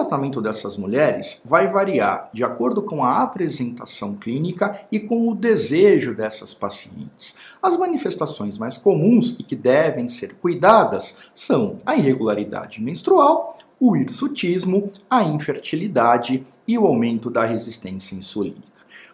tratamento dessas mulheres vai variar de acordo com a apresentação clínica e com o desejo dessas pacientes. As manifestações mais comuns e que devem ser cuidadas são a irregularidade menstrual, o hirsutismo, a infertilidade e o aumento da resistência insulínica.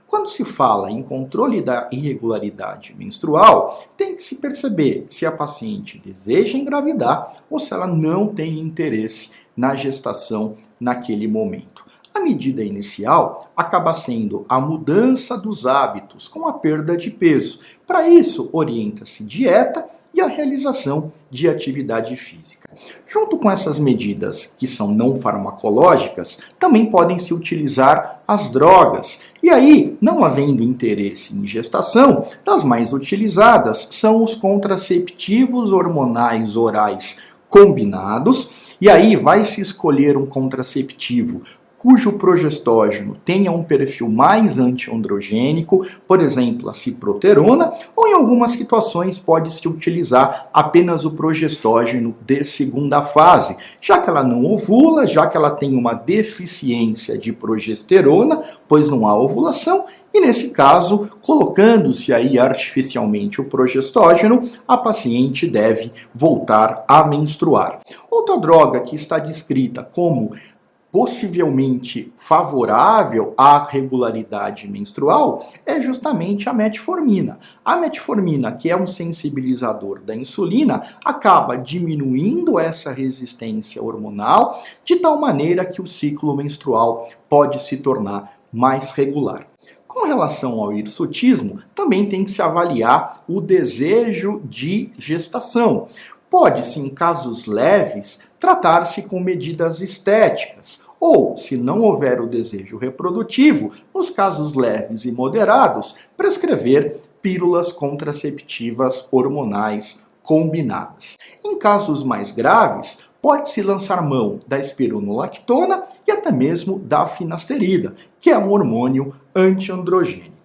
Quando se fala em controle da irregularidade menstrual, tem que se perceber se a paciente deseja engravidar ou se ela não tem interesse na gestação naquele momento. A medida inicial acaba sendo a mudança dos hábitos com a perda de peso. Para isso, orienta-se dieta e a realização de atividade física. Junto com essas medidas que são não farmacológicas, também podem se utilizar as drogas. E aí, não havendo interesse em gestação, das mais utilizadas são os contraceptivos hormonais orais combinados. E aí vai se escolher um contraceptivo cujo progestógeno tenha um perfil mais antiandrogênico, por exemplo, a ciproterona, ou em algumas situações pode-se utilizar apenas o progestógeno de segunda fase, já que ela não ovula, já que ela tem uma deficiência de progesterona, pois não há ovulação, e nesse caso, colocando-se aí artificialmente o progestógeno, a paciente deve voltar a menstruar. Outra droga que está descrita como possivelmente favorável à regularidade menstrual é justamente a metformina. A metformina, que é um sensibilizador da insulina, acaba diminuindo essa resistência hormonal de tal maneira que o ciclo menstrual pode se tornar mais regular. Com relação ao hirsutismo, também tem que se avaliar o desejo de gestação. Pode-se, em casos leves, tratar-se com medidas estéticas, ou, se não houver o desejo reprodutivo, nos casos leves e moderados, prescrever pílulas contraceptivas hormonais combinadas. Em casos mais graves, pode-se lançar mão da espironolactona e até mesmo da finasterida, que é um hormônio antiandrogênico.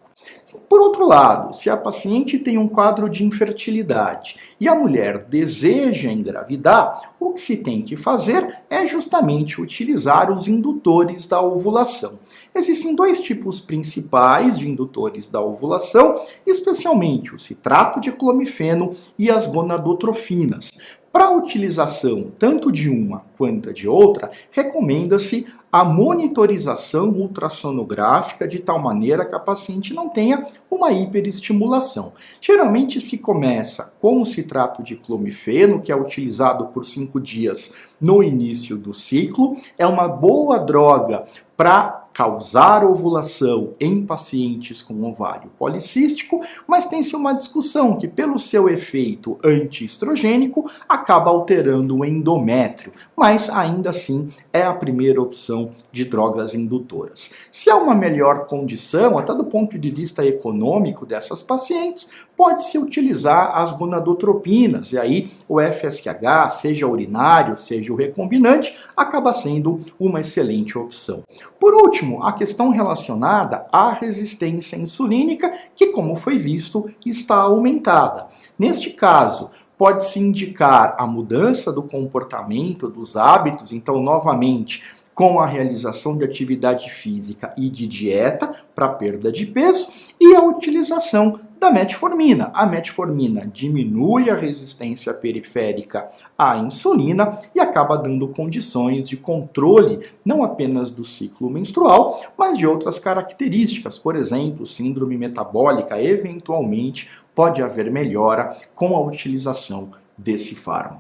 Por outro lado, se a paciente tem um quadro de infertilidade e a mulher deseja engravidar, o que se tem que fazer é justamente utilizar os indutores da ovulação. Existem dois tipos principais de indutores da ovulação, especialmente o citrato de clomifeno e as gonadotrofinas. Para a utilização tanto de uma quanto de outra, recomenda-se a monitorização ultrassonográfica de tal maneira que a paciente não tenha uma hiperestimulação. Geralmente se começa com o citrato de clomifeno, que é utilizado por 5 dias no início do ciclo. É uma boa droga para causar ovulação em pacientes com ovário policístico, mas tem-se uma discussão que, pelo seu efeito antiestrogênico, acaba alterando o endométrio, mas ainda assim é a primeira opção de drogas indutoras. Se há uma melhor condição, até do ponto de vista econômico dessas pacientes, pode-se utilizar as gonadotropinas, e aí o FSH, seja urinário, seja o recombinante, acaba sendo uma excelente opção. Por último, a questão relacionada à resistência insulínica, que, como foi visto, está aumentada. Neste caso, pode-se indicar a mudança do comportamento, dos hábitos, então, novamente, com a realização de atividade física e de dieta para perda de peso e a utilização da metformina. A metformina diminui a resistência periférica à insulina e acaba dando condições de controle não apenas do ciclo menstrual, mas de outras características, por exemplo, síndrome metabólica, eventualmente pode haver melhora com a utilização desse fármaco.